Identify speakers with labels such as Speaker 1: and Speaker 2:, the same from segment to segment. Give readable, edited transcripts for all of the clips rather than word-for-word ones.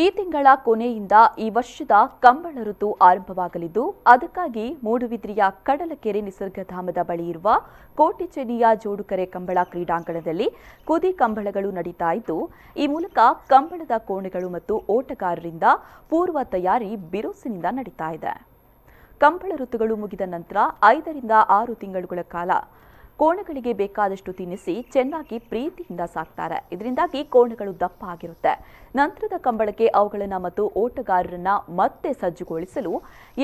Speaker 1: ಈ ತಿಂಗಳ ಕೊನೆಯಿಂದ ಈ ವರ್ಷದ ಕಂಬಳ ಋತು ಆರಂಭವಾಗಲಿದ್ದು ಅದಕ್ಕಾಗಿ ಮೂಡುಬಿದ್ರಿಯ ಕಡಲಕೆರೆ ನಿಸರ್ಗಧಾಮದ ಬಳಿ ಇರುವ ಕೋಟೆಚೆನ್ನಿಯ ಜೋಡುಕರೆ ಕಂಬಳ ಕ್ರೀಡಾಂಗಣದಲ್ಲಿ ಕುದಿ ಕಂಬಳಗಳು ನಡೀತಾ ಇದ್ದು ಈ ಮೂಲಕ ಕಂಬಳದ ಕೋಣೆಗಳು ಮತ್ತು ಓಟಗಾರರಿಂದ ಪೂರ್ವ ತಯಾರಿ ಬಿರುಸಿನಿಂದ ನಡೀತಾ ಇದೆ. ಕಂಬಳ ಋತುಗಳು ಮುಗಿದ ನಂತರ 5 ರಿಂದ 6 ತಿಂಗಳುಗಳ ಕಾಲ ಕೋಣೆಗಳಿಗೆ ಬೇಕಾದಷ್ಟು ತಿನ್ನಿಸಿ ಚೆನ್ನಾಗಿ ಪ್ರೀತಿಯಿಂದ ಸಾಕ್ತಾರೆ. ಇದರಿಂದಾಗಿ ಕೋಣೆಗಳು ದಪ್ಪ ಆಗಿರುತ್ತೆ. ನಂತರದ ಕಂಬಳಕ್ಕೆ ಅವುಗಳನ್ನು ಮತ್ತು ಓಟಗಾರರನ್ನ ಮತ್ತೆ ಸಜ್ಜುಗೊಳಿಸಲು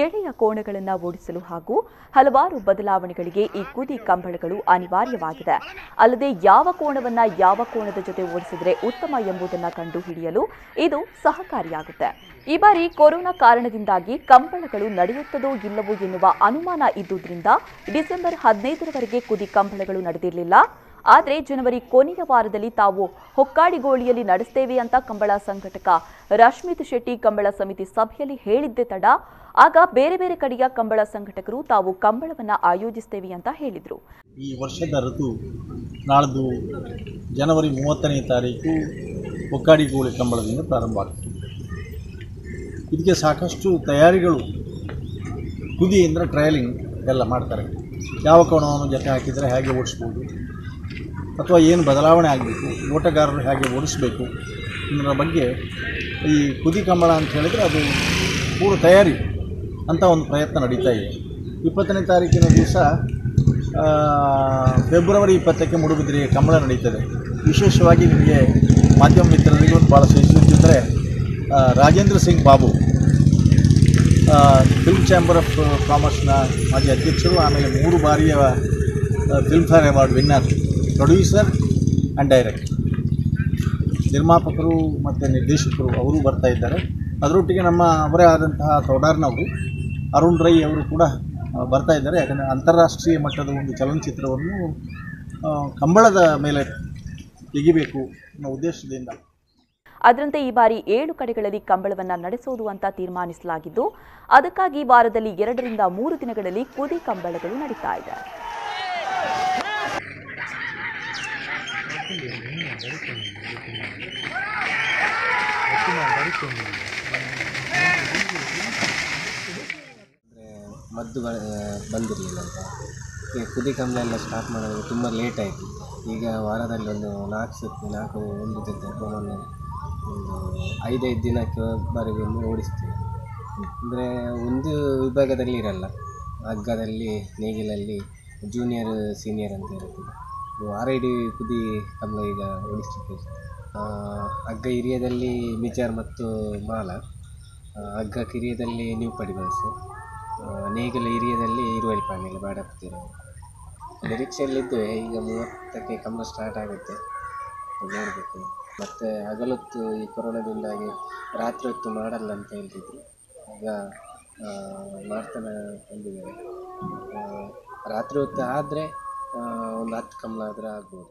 Speaker 1: ಎಳೆಯ ಕೋಣೆಗಳನ್ನು ಓಡಿಸಲು ಹಾಗೂ ಹಲವಾರು ಬದಲಾವಣೆಗಳಿಗೆ ಈ ಕುದಿ ಕಂಬಳಗಳು ಅನಿವಾರ್ಯವಾಗಿದೆ. ಅಲ್ಲದೆ ಯಾವ ಕೋಣವನ್ನ ಯಾವ ಕೋಣದ ಜೊತೆ ಓಡಿಸಿದ್ರೆ ಉತ್ತಮ ಎಂಬುದನ್ನು ಕಂಡುಹಿಡಿಯಲು ಇದು ಸಹಕಾರಿಯಾಗುತ್ತೆ. ಈ ಬಾರಿ ಕೊರೋನಾ ಕಾರಣದಿಂದಾಗಿ ಕಂಬಳಗಳು ನಡೆಯುತ್ತದೋ ಇಲ್ಲವೋ ಎನ್ನುವ ಅನುಮಾನ ಇದ್ದುದರಿಂದ ಡಿಸೆಂಬರ್ 15ರವರೆಗೆ ಕುದಿ ಕಂಬಳಗಳು ನಡೆದಿರಲಿಲ್ಲ. ಆದರೆ ಜನವರಿ ಕೊನೆಯ ವಾರದಲ್ಲಿ ತಾವು ಹೊಕ್ಕಾಡಿಗೋಳಿಯಲ್ಲಿ ನಡೆಸ್ತೇವೆ ಅಂತ ಕಂಬಳ ಸಂಘಟಕ ರಶ್ಮಿತ್ ಶೆಟ್ಟಿ ಕಂಬಳ ಸಮಿತಿ ಸಭೆಯಲ್ಲಿ ಹೇಳಿದ್ದೇ ತಡ. ಆಗ ಬೇರೆ ಬೇರೆ ಕಡೆಯ ಕಂಬಳ ಸಂಘಟಕರು ತಾವು ಕಂಬಳವನ್ನು ಆಯೋಜಿಸ್ತೇವೆ ಅಂತ ಹೇಳಿದರು.
Speaker 2: ಈ ವರ್ಷದ ಋತು ನಾಳ್ದು ಜನವರಿ 30ನೇ ತಾರೀಕು ಹೊಕ್ಕಾಡಿಗೋಳಿ ಕಂಬಳದಿಂದ ಪ್ರಾರಂಭ ಆಗ್ತದೆ. ಇದಕ್ಕೆ ಸಾಕಷ್ಟು ತಯಾರಿಗಳು ಕುದಿ ಅಂದರೆ ಟ್ರಯಲಿಂಗ್ ಎಲ್ಲ ಮಾಡ್ತಾರೆ. ಯಾವ ಕೋಣವನ್ನು ಜೊತೆ ಹಾಕಿದರೆ ಹೇಗೆ ಓಡಿಸ್ಬೋದು ಅಥವಾ ಏನು ಬದಲಾವಣೆ ಆಗಬೇಕು, ಓಟಗಾರರು ಹೇಗೆ ಓಡಿಸಬೇಕು ಅನ್ನೋದ್ರ ಬಗ್ಗೆ ಈ ಕುದಿ ಕಂಬಳ ಅಂತ ಹೇಳಿದರೆ ಅದು ಪೂರ್ವ ತಯಾರಿ ಅಂತ ಒಂದು ಪ್ರಯತ್ನ ನಡೀತಾ ಇದೆ. 20ನೇ ತಾರೀಕಿನ ದಿವಸ ಫೆಬ್ರವರಿ 20ಕ್ಕೆ ಮೂಡುಬಿದ್ರಿ ಕಂಬಳ ನಡೀತದೆ. ವಿಶೇಷವಾಗಿ ನಿಮಗೆ ಮಾಧ್ಯಮ ಮಿತ್ರರಿಗೆ ಒಂದು ಭಾಳ ಸೇರಿಸಿದ್ದರೆ Rajendra Singh Babu film chamber of ಕಾಮರ್ಸ್ನ ಮಾಜಿ ಅಧ್ಯಕ್ಷರು, ಆಮೇಲೆ 3 ಬಾರಿಯ Filmfare award winner, producer and director, ನಿರ್ಮಾಪಕರು ಮತ್ತು ನಿರ್ದೇಶಕರು ಅವರು ಬರ್ತಾ ಇದ್ದಾರೆ. ಅದರೊಟ್ಟಿಗೆ ನಮ್ಮ ಅವರೇ ಆದಂತಹ ತೋಡಾರ್ನವರು ಅರುಣ್ ರೈ ಅವರು ಕೂಡ ಬರ್ತಾ ಇದ್ದಾರೆ. ಯಾಕಂದರೆ ಅಂತಾರಾಷ್ಟ್ರೀಯ ಮಟ್ಟದ ಒಂದು ಚಲನಚಿತ್ರವನ್ನು ಕಂಬಳದ ಮೇಲೆ ತೆಗಿಬೇಕು ಅನ್ನೋ ಉದ್ದೇಶದಿಂದ
Speaker 1: ಅದರಂತೆ ಈ ಬಾರಿ 7 ಕಡೆಗಳಲ್ಲಿ ಕಂಬಳವನ್ನು ನಡೆಸೋದು ಅಂತ ತೀರ್ಮಾನಿಸಲಾಗಿದ್ದು ಅದಕ್ಕಾಗಿ ವಾರದಲ್ಲಿ 2 ರಿಂದ 3 ದಿನಗಳಲ್ಲಿ ಕುದಿ ಕಂಬಳಗಳು ನಡೀತಾ ಇದೆ.
Speaker 3: ಮದ್ದು ಬಂದಿರಲಿಲ್ಲ ಅಂತ ಕುದಿ ಕಂಬಳ ಎಲ್ಲ ಸ್ಟಾರ್ಟ್ ಮಾಡೋದು ತುಂಬ ಲೇಟ್ ಆಯಿತು. ಈಗ ವಾರದಲ್ಲಿ ಒಂದು 4 ಒಂದು ಜೊತೆ ಒಂದು 5 ದಿನಕ್ಕೆ ವರೆಗೂ ಓಡಿಸ್ತೀವಿ. ಅಂದರೆ ಒಂದು ವಿಭಾಗದಲ್ಲಿ ಇರಲ್ಲ, ಹಗ್ಗದಲ್ಲಿ ನೇಗಿಲಲ್ಲಿ ಜೂನಿಯರ್ ಸೀನಿಯರ್ ಅಂತ ಇರುತ್ತೆ. RID ಕುದಿ ಕಂಬಳ ಈಗ ಓಡಿಸ್ಲಿಕ್ಕೆ ಹಗ್ಗ ಹಿರಿಯದಲ್ಲಿ ಮಿಜಾರ್ ಮತ್ತು ಮಾಲ, ಹಗ್ಗ ಕಿರಿಯದಲ್ಲಿ ನ್ಯೂ ಪಡಿಬಲ್ಸು, ನೇಗಿಲ ಹಿರಿಯದಲ್ಲಿ ಇರುವಲ್ ಪಾಣಿಯಲ್ಲಿ ಬಾಡಪ್ತೀರ. ನಿರೀಕ್ಷೆಯಲ್ಲಿದ್ದೇವೆ. ಈಗ 30ಕ್ಕೆ ಕಂಬಳ ಸ್ಟಾರ್ಟ್ ಆಗುತ್ತೆ, ನೋಡಬೇಕು. ಮತ್ತು ಹಗಲೊತ್ತು ಈ ಕೊರೋನಾದಿಂದಾಗಿ ರಾತ್ರಿ ಹೊತ್ತು ಮಾಡಲ್ಲ ಅಂತ ಹೇಳ್ತಿದ್ರು. ಈಗ ಮಾಡ್ತಾನೆ ಬಂದಿದ್ದಾರೆ. ರಾತ್ರಿ ಹೊತ್ತು ಆದರೆ ಒಂದು 10 ಕಂಬಳ ಆದರೆ ಆಗ್ಬೋದು.